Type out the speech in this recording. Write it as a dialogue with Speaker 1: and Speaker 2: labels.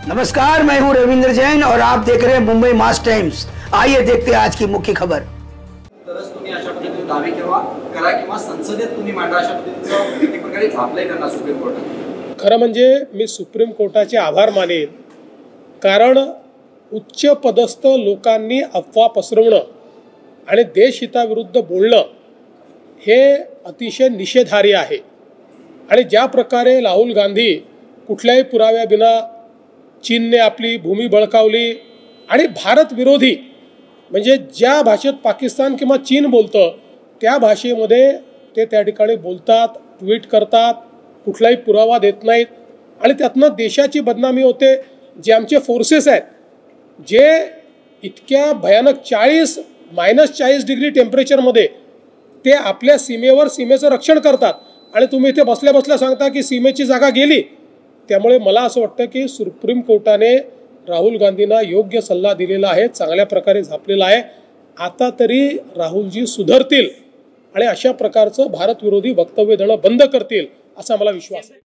Speaker 1: नमस्कार, मैं हूं रविंद्र जैन और आप देख रहे हैं मुंबई मास टाइम्स। आइए देखते हैं आज की मुख्य खबर।
Speaker 2: तरच तुम्ही अशा पद्धतीने दावे करा किंवा संसदेत तुम्ही मांडा, अशा पद्धतीचं एक प्रकारे झापलंय त्यांना सुप्रीम कोर्टात।
Speaker 3: खरं म्हणजे मी सुप्रीम कोर्टाचे आभार मानेन, कारण उच्च पदस्थ लोकांनी अफवा पसरवणं आणि देशहिताविरुद्ध बोलणं हे अतिशय निषेधार्ह आहे। आणि ज्या प्रकारे राहुल गांधी कुठल्याही पुराव्याविना चीनने आपली भूमी बळकावली आणि भारत विरोधी म्हणजे ज्या भाषेत पाकिस्तान किंवा चीन बोलतं त्या भाषेमध्ये ते त्या ठिकाणी बोलतात, ट्विट करतात, कुठलाही पुरावा देत नाहीत आणि त्यातनं देशाची बदनामी होते। जे आमचे फोर्सेस आहेत जे इतक्या भयानक -40 डिग्री टेम्परेचरमध्ये ते आपल्या सीमेचं रक्षण करतात आणि तुम्ही इथे बसल्या बसल्या सांगता की सीमेची जागा गेली। त्यामुळे मला असं वाटतं की सुप्रीम कोर्टाने राहुल गांधींना योग्य सल्ला दिलेला आहे, चांगल्या प्रकारे झापलेला आहे। आता तरी राहुलजी सुधारतील आणि अशा प्रकारचं भारत विरोधी वक्तव्य देणं बंद करतील असा मला विश्वास आहे।